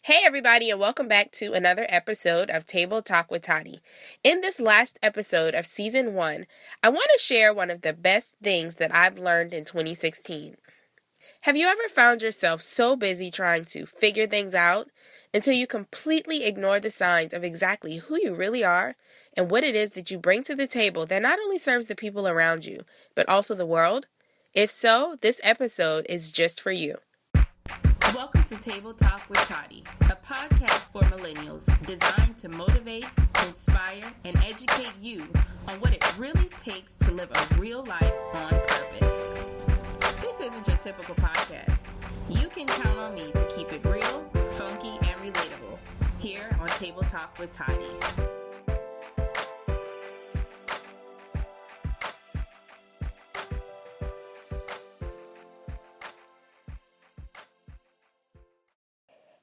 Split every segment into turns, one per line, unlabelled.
Hey everybody, and welcome back to another episode of Table Talk with Toddy. In this last episode of season 1, I want to share one of the best things that I've learned in 2016. Have you ever found yourself so busy trying to figure things out until you completely ignore the signs of exactly who you really are and what it is that you bring to the table that not only serves the people around you, but also the world? If so, this episode is just for you. Welcome to Table Talk with Toddy, a podcast for millennials designed to motivate, inspire, and educate you on what it really takes to live a real life on purpose. This isn't your typical podcast. You can count on me to keep it real, funky, and relatable here on Table Talk with Toddy.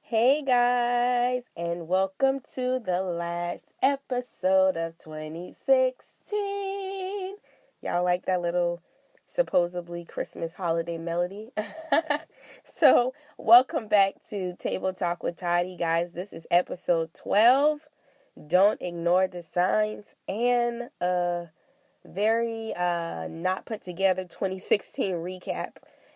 Hey guys, and welcome to the last episode of 2016. Y'all like that little supposedly Christmas holiday melody? So, welcome back to Table Talk with Toddy, guys. This is episode 12. Don't ignore the signs, and a very not put together 2016 recap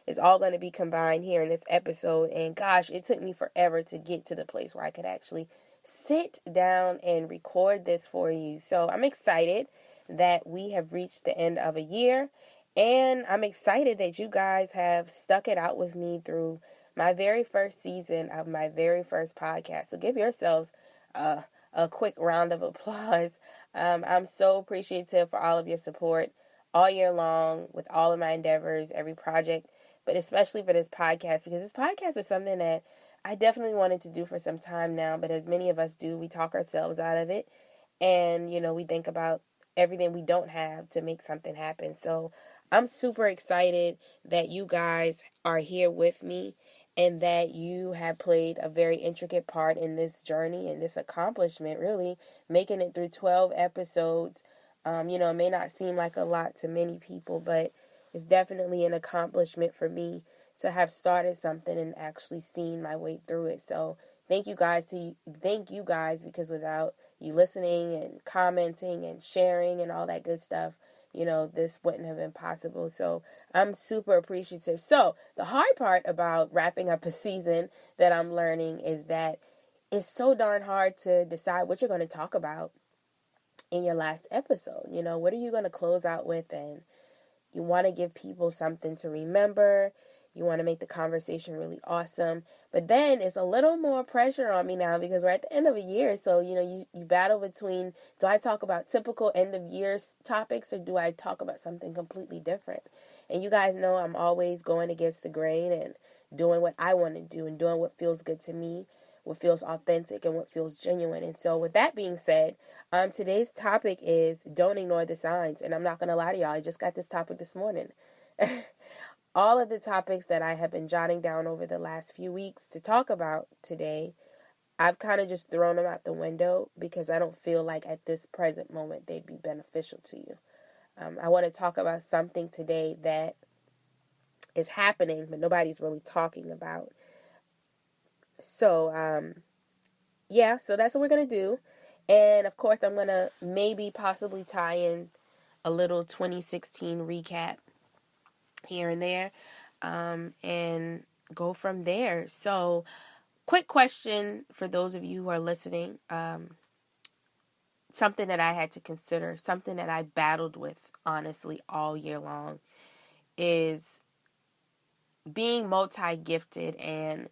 is all going to be combined here in this episode. And gosh, it took me forever to get to the place where I could actually sit down and record this for you. So I'm excited that we have reached the end of a year, and I'm excited that you guys have stuck it out with me through my very first season of my very first podcast. So give yourselves a quick round of applause. I'm so appreciative for all of your support all year long with all of my endeavors, every project, but especially for this podcast, because this podcast is something that I definitely wanted to do for some time now, but as many of us do, we talk ourselves out of it, and, we think about everything we don't have to make something happen. So I'm super excited that you guys are here with me and that you have played a very intricate part in this journey and this accomplishment, really, making it through 12 episodes. It may not seem like a lot to many people, but it's definitely an accomplishment for me to have started something and actually seen my way through it. So thank you guys, because without you listening and commenting and sharing and all that good stuff, this wouldn't have been possible. So I'm super appreciative. So the hard part about wrapping up a season that I'm learning is that it's so darn hard to decide what you're going to talk about in your last episode. What are you going to close out with? And you want to give people something to remember. You want to make the conversation really awesome. But then it's a little more pressure on me now because we're at the end of a year. So, you battle between, do I talk about typical end of year topics or do I talk about something completely different? And you guys know I'm always going against the grain and doing what I want to do and doing what feels good to me, what feels authentic and what feels genuine. And so with that being said, today's topic is don't ignore the signs. And I'm not going to lie to y'all, I just got this topic this morning. All of the topics that I have been jotting down over the last few weeks to talk about today, I've kind of just thrown them out the window because I don't feel like at this present moment they'd be beneficial to you. I want to talk about something today that is happening, but nobody's really talking about. So, so that's what we're going to do. And, of course, I'm going to maybe possibly tie in a little 2016 recap here and there, and go from there. So, quick question for those of you who are listening. Something that I had to consider, something that I battled with, honestly, all year long, is being multi-gifted and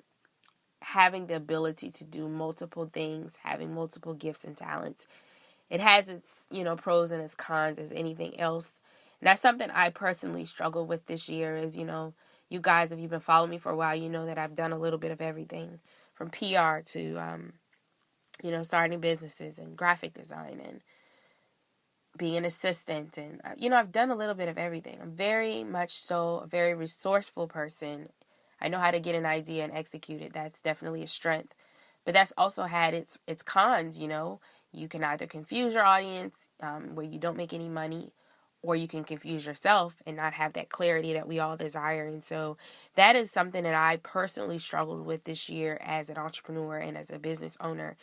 having the ability to do multiple things, having multiple gifts and talents. It has its, pros and its cons as anything else. And that's something I personally struggle with this year is, you guys, if you've been following me for a while, you know that I've done a little bit of everything from PR to, starting businesses and graphic design and being an assistant. And, I've done a little bit of everything. I'm very much so a very resourceful person. I know how to get an idea and execute it. That's definitely a strength. But that's also had its cons, You can either confuse your audience, where you don't make any money, or you can confuse yourself and not have that clarity that we all desire. And so that is something that I personally struggled with this year as an entrepreneur and as a business owner.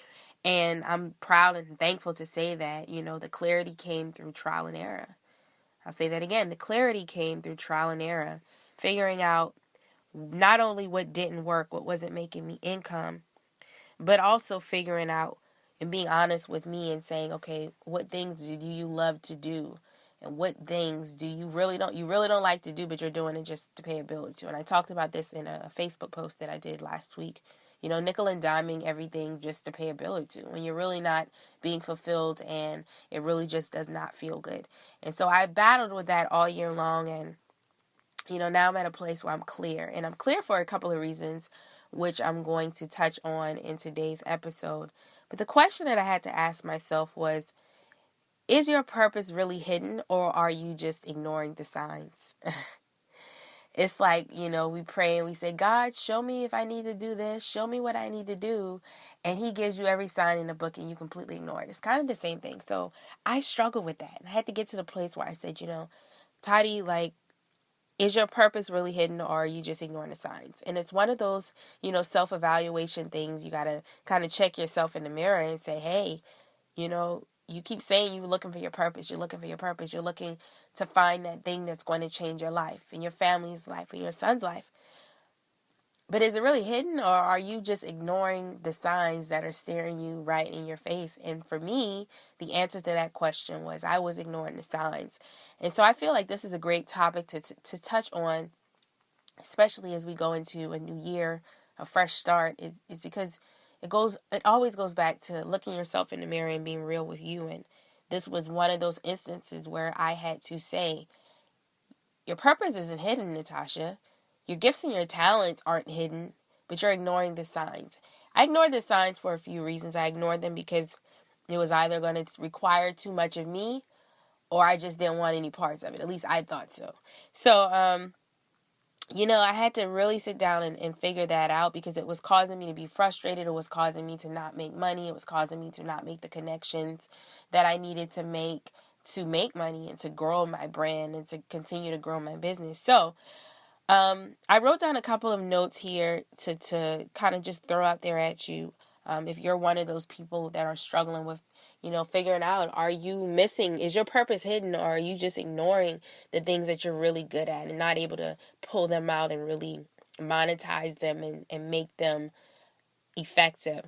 And I'm proud and thankful to say that, the clarity came through trial and error. I'll say that again. The clarity came through trial and error, figuring out not only what didn't work, what wasn't making me income, but also figuring out and being honest with me and saying, okay, what things do you love to do? And what things do you really don't like to do, but you're doing it just to pay a bill or two. And I talked about this in a Facebook post that I did last week. Nickel and diming everything just to pay a bill or two when you're really not being fulfilled and it really just does not feel good. And so I battled with that all year long, and now I'm at a place where I'm clear. And I'm clear for a couple of reasons, which I'm going to touch on in today's episode. But the question that I had to ask myself was, is your purpose really hidden, or are you just ignoring the signs? It's like, we pray and we say, God, show me if I need to do this. Show me what I need to do. And he gives you every sign in the book and you completely ignore it. It's kind of the same thing. So I struggle with that. And I had to get to the place where I said, Tati, is your purpose really hidden, or are you just ignoring the signs? And it's one of those, self-evaluation things. You got to kind of check yourself in the mirror and say, hey, you keep saying you're looking for your purpose. You're looking for your purpose. You're looking to find that thing that's going to change your life and your family's life and your son's life. But is it really hidden, or are you just ignoring the signs that are staring you right in your face? And for me, the answer to that question was I was ignoring the signs. And so I feel like this is a great topic to touch on, especially as we go into a new year, a fresh start, is because it always goes back to looking yourself in the mirror and being real with you. And this was one of those instances where I had to say, your purpose isn't hidden, Natasha. Your gifts and your talents aren't hidden, but you're ignoring the signs. I ignored the signs for a few reasons. I ignored them because it was either going to require too much of me, or I just didn't want any parts of it. At least I thought so. So, I had to really sit down and figure that out, because it was causing me to be frustrated. It was causing me to not make money. It was causing me to not make the connections that I needed to make money and to grow my brand and to continue to grow my business. So I wrote down a couple of notes here to kind of just throw out there at you. If you're one of those people that are struggling with, figuring out, are you missing, is your purpose hidden, or are you just ignoring the things that you're really good at and not able to pull them out and really monetize them and make them effective?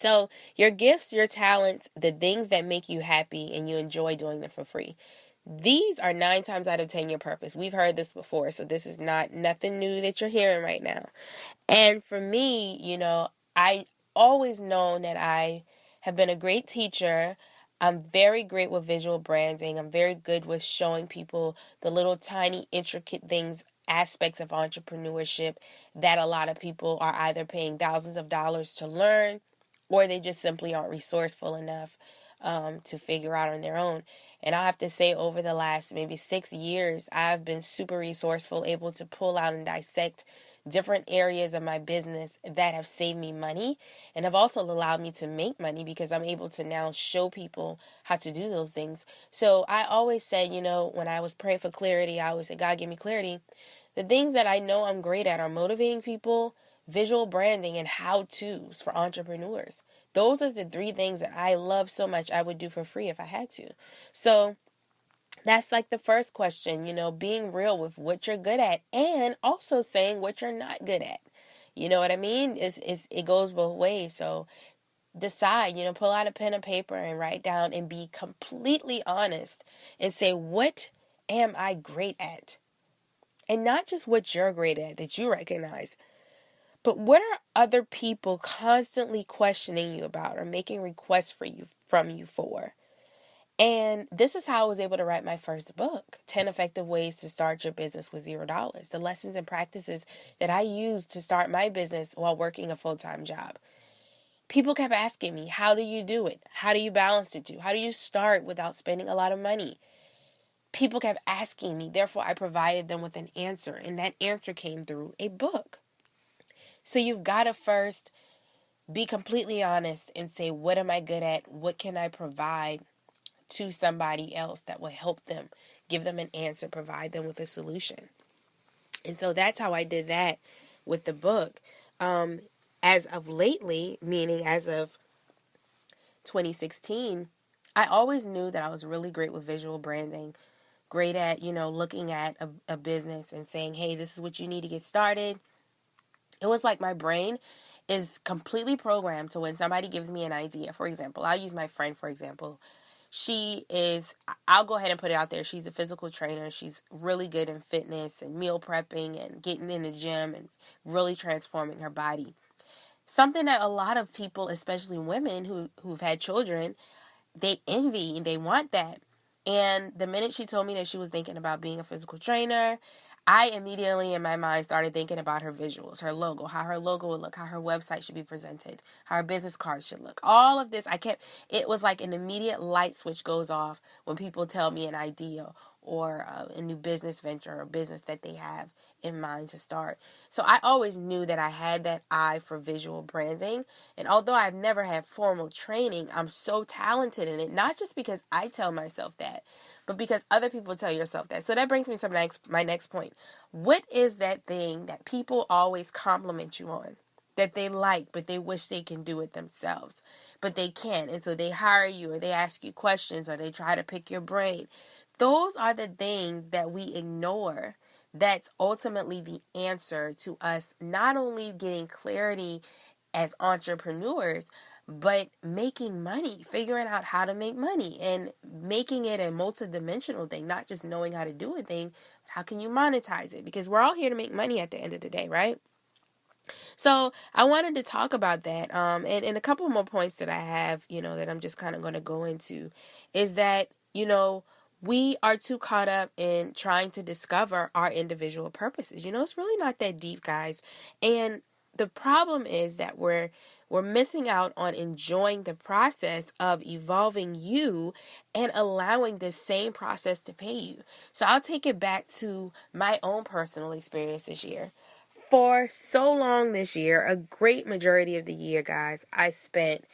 So your gifts, your talents, the things that make you happy and you enjoy doing them for free, these are 9 times out of 10 your purpose. We've heard this before, so this is nothing new that you're hearing right now. And for me, I always known that I have been a great teacher. I'm very great with visual branding. I'm very good with showing people the little tiny intricate things, aspects of entrepreneurship that a lot of people are either paying thousands of dollars to learn, or they just simply aren't resourceful enough to figure out on their own. And I have to say, over the last maybe 6 years, I've been super resourceful, able to pull out and dissect different areas of my business that have saved me money and have also allowed me to make money, because I'm able to now show people how to do those things. So I always said, when I was praying for clarity, I always said, God, give me clarity. The things that I know I'm great at are motivating people, visual branding, and how-tos for entrepreneurs. Those are the 3 things that I love so much I would do for free if I had to. So that's like the first question, being real with what you're good at and also saying what you're not good at. You know what I mean? It goes both ways. So decide, pull out a pen and paper and write down and be completely honest and say, what am I great at? And not just what you're great at that you recognize, but what are other people constantly questioning you about or making requests from you for? And this is how I was able to write my first book, 10 Effective Ways to Start Your Business with $0. The lessons and practices that I used to start my business while working a full-time job. People kept asking me, how do you do it? How do you balance the two? How do you start without spending a lot of money? People kept asking me, therefore I provided them with an answer, and that answer came through a book. So you've got to first be completely honest and say, what am I good at? What can I provide to somebody else that will help them give them an answer, provide them with a solution. And so that's how I did that with the book. As of lately, meaning as of 2016, I always knew that I was really great with visual branding, great at, looking at a business and saying, hey, this is what you need to get started. It was like my brain is completely programmed to when somebody gives me an idea. For example, I'll use my friend, for example. I'll go ahead and put it out there. She's a physical trainer. She's really good in fitness and meal prepping and getting in the gym and really transforming her body. Something that a lot of people, especially women who've had children, they envy and they want that. And the minute she told me that she was thinking about being a physical trainer, I immediately in my mind started thinking about her visuals, her logo, how her logo would look, how her website should be presented, how her business cards should look. All of this, it was like an immediate light switch goes off when people tell me an idea or a new business venture or business that they have in mind to start. So I always knew that I had that eye for visual branding. And although I've never had formal training, I'm so talented in it, not just because I tell myself that, but because other people tell yourself that. So that brings me to my next point. What is that thing that people always compliment you on, that they like, but they wish they can do it themselves, but they can't? And so they hire you, or they ask you questions, or they try to pick your brain. Those are the things that we ignore. That's ultimately the answer to us not only getting clarity as entrepreneurs, but making money, figuring out how to make money and making it a multidimensional thing, not just knowing how to do a thing, but how can you monetize it? Because we're all here to make money at the end of the day, right? So I wanted to talk about that. And a couple more points that I have, that I'm just kind of going to go into is that, we are too caught up in trying to discover our individual purposes. It's really not that deep, guys. And the problem is that we're missing out on enjoying the process of evolving you and allowing this same process to pay you. So I'll take it back to my own personal experience this year. For so long this year, a great majority of the year, guys, I spent,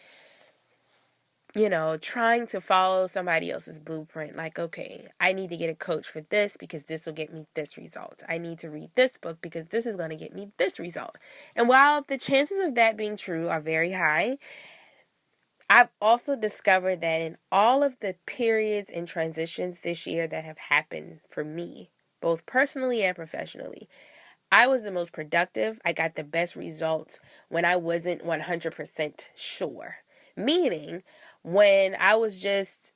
trying to follow somebody else's blueprint. Like, okay, I need to get a coach for this because this will get me this result. I need to read this book because this is going to get me this result. And while the chances of that being true are very high, I've also discovered that in all of the periods and transitions this year that have happened for me, both personally and professionally, I was the most productive. I got the best results when I wasn't 100% sure. Meaning, when I was just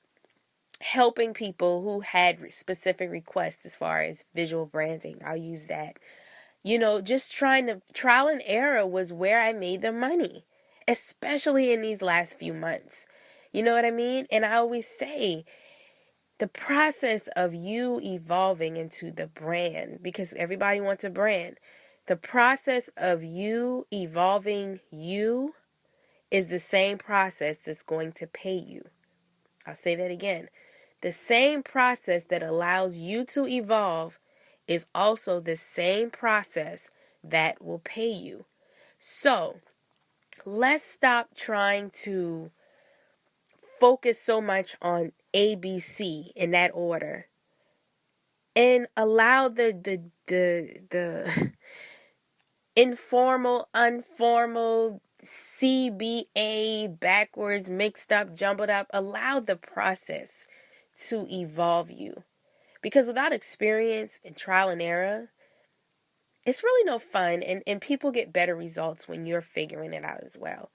helping people who had specific requests as far as visual branding. I'll use that. Just trying to trial and error was where I made the money, especially in these last few months. You know what I mean? And I always say, the process of you evolving into the brand, because everybody wants a brand, the process of you evolving you is the same process that's going to pay you. I'll say that again. The same process that allows you to evolve is also the same process that will pay you. So, let's stop trying to focus so much on ABC in that order and allow the informal, unformal, CBA, backwards, mixed up, jumbled up. Allow the process to evolve you. Because without experience and trial and error, it's really no fun. And people get better results when you're figuring it out as well.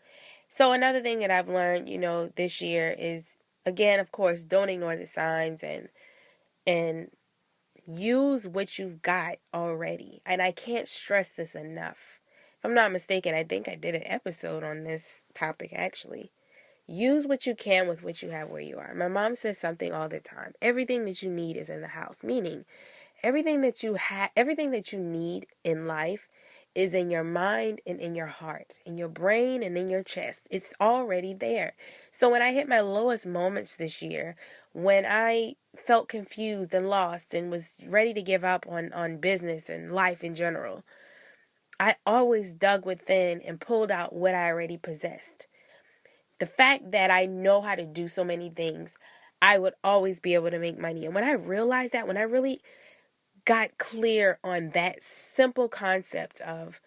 So another thing that I've learned, this year is, again, of course, don't ignore the signs and use what you've got already. And I can't stress this enough. If I'm not mistaken, I think I did an episode on this topic, actually. Use what you can with what you have where you are. My mom says something all the time. Everything that you need is in the house. Meaning, everything that you need in life is in your mind and in your heart, in your brain and in your chest. It's already there. So when I hit my lowest moments this year, when I felt confused and lost and was ready to give up on business and life in general, I always dug within and pulled out what I already possessed. The fact that I know how to do so many things, I would always be able to make money. And when I realized that, when I really got clear on that simple concept of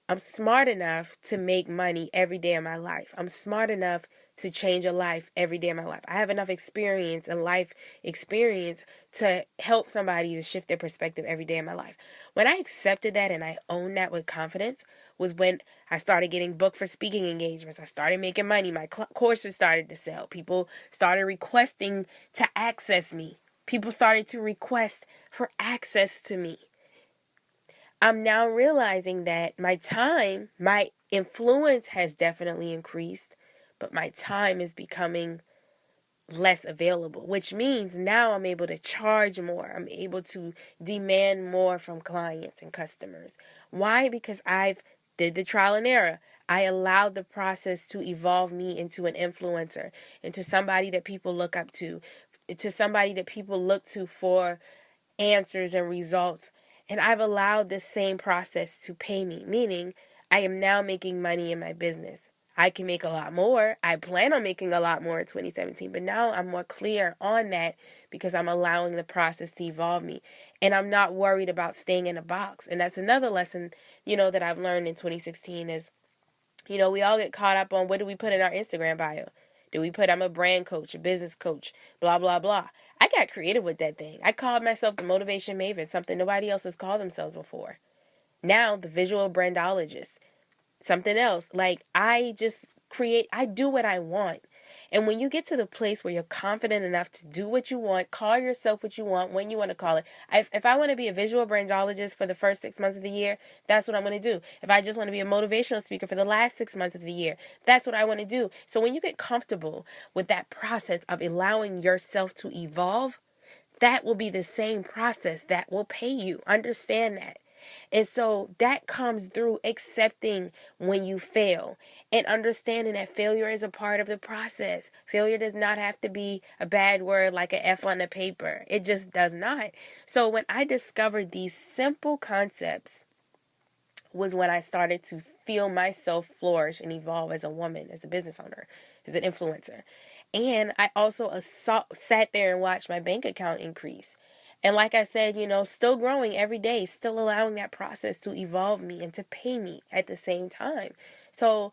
I'm smart enough to make money every day of my life. I'm smart enough to change a life every day of my life. I have enough experience and life experience to help somebody to shift their perspective every day of my life. When I accepted that and I owned that with confidence was when I started getting booked for speaking engagements. I started making money. My courses started to sell. People started requesting to access me. People started to request for access to me. I'm now realizing that my time, my influence has definitely increased, but my time is becoming less available, which means now I'm able to charge more. I'm able to demand more from clients and customers. Why? Because I've did the trial and error. I allowed the process to evolve me into an influencer, into somebody that people look up to somebody that people look to for answers and results. And I've allowed this same process to pay me, meaning I am now making money in my business. I can make a lot more. I plan on making a lot more in 2017, but now I'm more clear on that because I'm allowing the process to evolve me. And I'm not worried about staying in a box. And that's another lesson, that I've learned in 2016 is, we all get caught up on what do we put in our Instagram bio? Do we put I'm a brand coach, a business coach, blah, blah, blah. I got creative with that thing. I called myself the motivation maven, something nobody else has called themselves before. Now, the visual brandologist, something else. Like, I do what I want. And when you get to the place where you're confident enough to do what you want, call yourself what you want, when you want to call it. If I want to be a visual brandologist for the first 6 months of the year, that's what I'm going to do. If I just want to be a motivational speaker for the last 6 months of the year, that's what I want to do. So when you get comfortable with that process of allowing yourself to evolve, that will be the same process that will pay you. Understand that. And so that comes through accepting when you fail and understanding that failure is a part of the process. Failure does not have to be a bad word like an F on the paper. It just does not. So when I discovered these simple concepts was when I started to feel myself flourish and evolve as a woman, as a business owner, as an influencer. And I also sat there and watched my bank account increase. And like I said, still growing every day, still allowing that process to evolve me and to pay me at the same time. So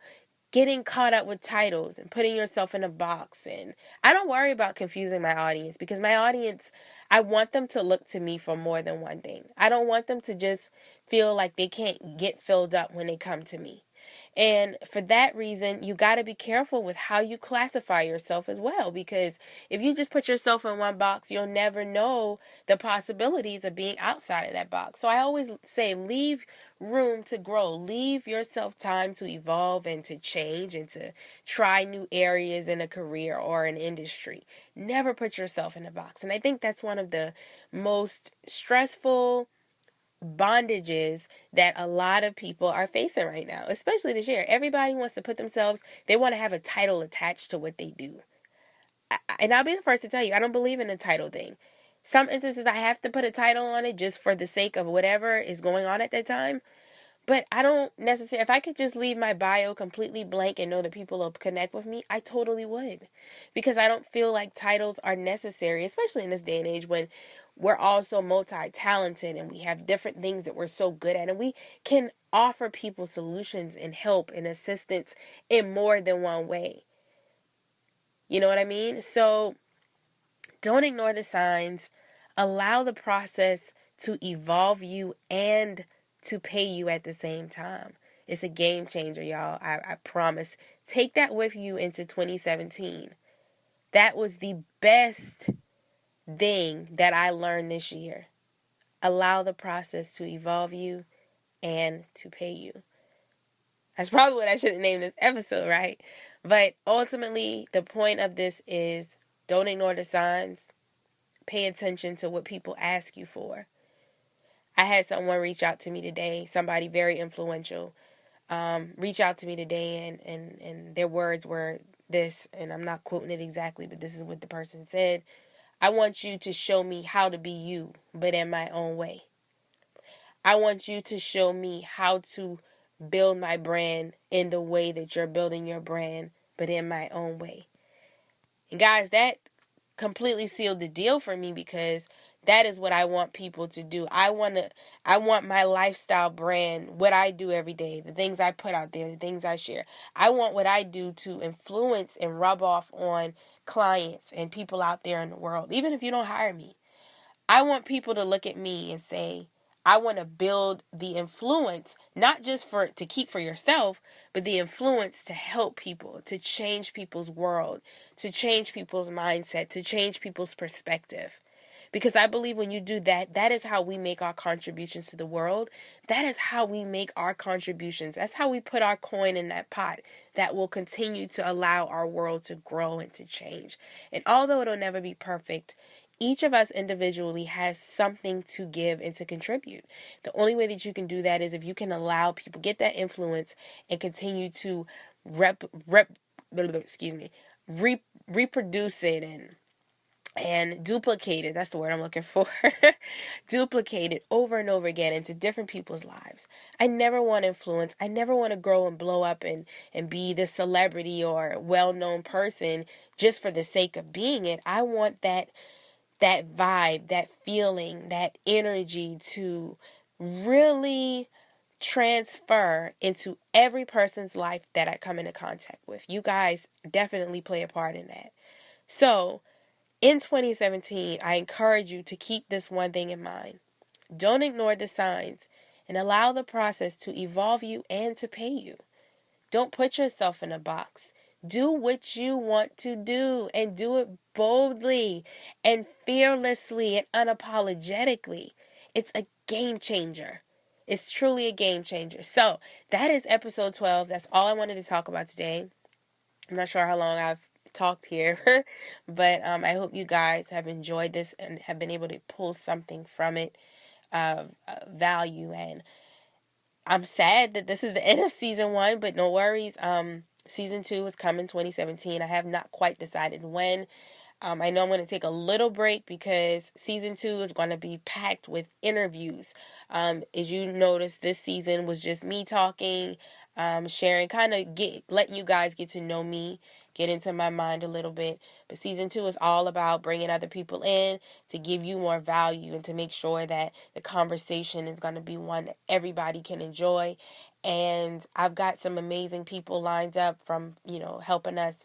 getting caught up with titles and putting yourself in a box. And I don't worry about confusing my audience because my audience, I want them to look to me for more than one thing. I don't want them to just feel like they can't get filled up when they come to me. And for that reason, you got to be careful with how you classify yourself as well. Because if you just put yourself in one box, you'll never know the possibilities of being outside of that box. So I always say, leave room to grow. Leave yourself time to evolve and to change and to try new areas in a career or an industry. Never put yourself in a box. And I think that's one of the most stressful bondages that a lot of people are facing right now, especially this year. Everybody wants to put themselves, they want to have a title attached to what they do. And I'll be the first to tell you, I don't believe in the title thing. Some instances I have to put a title on it just for the sake of whatever is going on at that time. But I don't necessarily, if I could just leave my bio completely blank and know that people will connect with me, I totally would. Because I don't feel like titles are necessary, especially in this day and age when we're all so multi-talented and we have different things that we're so good at. And we can offer people solutions and help and assistance in more than one way. You know what I mean? So don't ignore the signs. Allow the process to evolve you and to pay you at the same time. It's a game changer, y'all. I promise. Take that with you into 2017. That was the best thing that I learned this year. Allow the process to evolve you and to pay you. That's probably what I should have named this episode, right? But ultimately, the point of this is don't ignore the signs. Pay attention to what people ask you for. I had someone reach out to me today, somebody very influential, reach out to me today, and their words were this, and I'm not quoting it exactly, but this is what the person said. I want you to show me how to be you, but in my own way. I want you to show me how to build my brand in the way that you're building your brand, but in my own way. And guys, that completely sealed the deal for me, because that is what I want people to do. I want my lifestyle brand, what I do every day, the things I put out there, the things I share. I want what I do to influence and rub off on clients and people out there in the world, even if you don't hire me. I want people to look at me and say, I want to build the influence, not just for to keep for yourself, but the influence to help people, to change people's world, to change people's mindset, to change people's perspective. Because I believe when you do that, that is how we make our contributions to the world. That is how we make our contributions. That's how we put our coin in that pot that will continue to allow our world to grow and to change. And although it'll never be perfect, each of us individually has something to give and to contribute. The only way that you can do that is if you can allow people get that influence and continue to reproduce it and duplicate it. That's the word I'm looking for. Duplicate it over and over again into different people's lives. I never want to influence. I never want to grow and blow up and be this celebrity or well-known person just for the sake of being it. I want that vibe, that feeling, that energy to really transfer into every person's life that I come into contact with. You guys definitely play a part in that. So, in 2017, I encourage you to keep this one thing in mind. Don't ignore the signs and allow the process to evolve you and to pay you. Don't put yourself in a box. Do what you want to do and do it boldly and fearlessly and unapologetically. It's a game changer. It's truly a game changer. So that is episode 12. That's all I wanted to talk about today. I'm not sure how long I've talked here, but I hope you guys have enjoyed this and have been able to pull something from it of value. And I'm sad that this is the end of season 1, but no worries. Season 2 is coming 2017. I have not quite decided when. I know I'm going to take a little break because season 2 is going to be packed with interviews. As you noticed, this season was just me talking, sharing, kind of letting you guys get to know me, get into my mind a little bit. But season 2 is all about bringing other people in to give you more value and to make sure that the conversation is going to be one that everybody can enjoy. And I've got some amazing people lined up from, helping us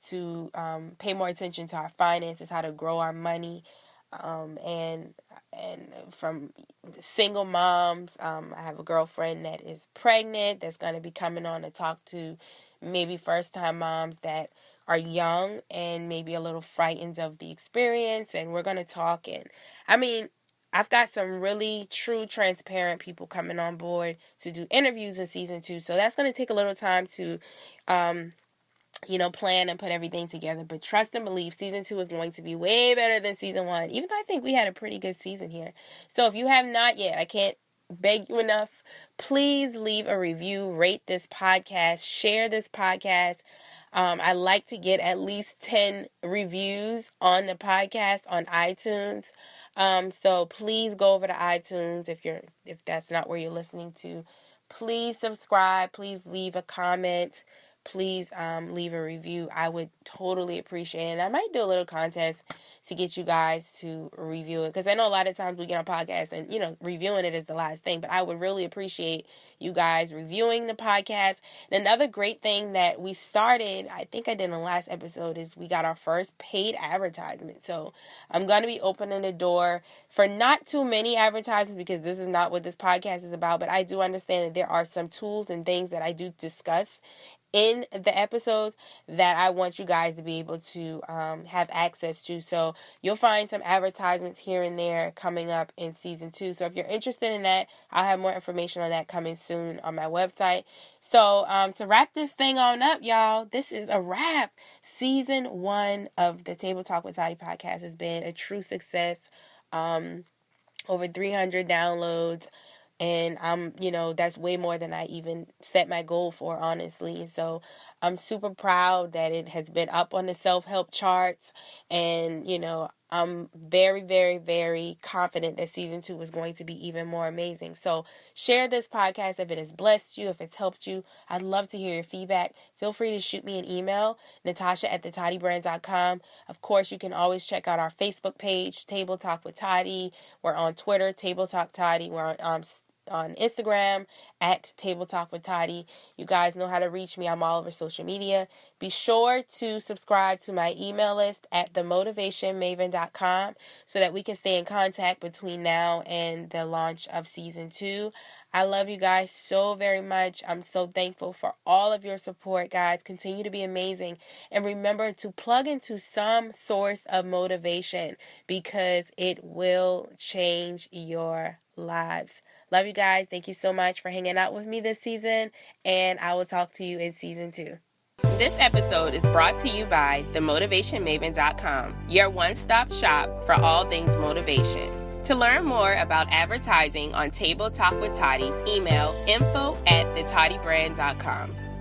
to pay more attention to our finances, how to grow our money, and from single moms. I have a girlfriend that is pregnant that's going to be coming on to talk to maybe first-time moms that are young and maybe a little frightened of the experience, and we're going to talk. And I've got some really true, transparent people coming on board to do interviews in season 2, so that's going to take a little time to plan and put everything together. But trust and believe, season 2 is going to be way better than season 1, even though I think we had a pretty good season here. So if you have not yet, I can't beg you enough, please leave a review, rate this podcast, share this podcast. I like to get at least 10 reviews on the podcast on iTunes. So please go over to iTunes if that's not where you're listening to. Please subscribe. Please leave a comment. Please leave a review. I would totally appreciate it. And I might do a little contest to get you guys to review it, because I know a lot of times we get on podcasts and, reviewing it is the last thing, but I would really appreciate you guys reviewing the podcast. And another great thing that we started, I think I did in the last episode, is we got our first paid advertisement. So I'm going to be opening the door for not too many advertisements, because this is not what this podcast is about, but I do understand that there are some tools and things that I do discuss in the episodes that I want you guys to be able to have access to. So you'll find some advertisements here and there coming up in season 2. So if you're interested in that, I'll have more information on that coming soon on my website. So to wrap this thing on up, y'all, this is a wrap. Season 1 of the Table Talk with Toddy podcast has been a true success. Over 300 downloads. And that's way more than I even set my goal for, honestly. So I'm super proud that it has been up on the self-help charts. And, I'm very, very, very confident that season 2 is going to be even more amazing. So share this podcast if it has blessed you, if it's helped you. I'd love to hear your feedback. Feel free to shoot me an email, Natasha@thetoddybrand.com. Of course, you can always check out our Facebook page, Table Talk with Toddy. We're on Twitter, Table Talk Toddy. We're on Instagram at Table Talk with Toddy. You guys know how to reach me. I'm all over social media. Be sure to subscribe to my email list at themotivationmaven.com so that we can stay in contact between now and the launch of season 2. I love you guys so very much. I'm so thankful for all of your support, guys. Continue to be amazing. And remember to plug into some source of motivation because it will change your lives. Love you guys. Thank you so much for hanging out with me this season, and I will talk to you in season 2. This episode is brought to you by themotivationmaven.com, your one-stop shop for all things motivation. To learn more about advertising on Table Talk with Toddy, email info@thetoddybrand.com.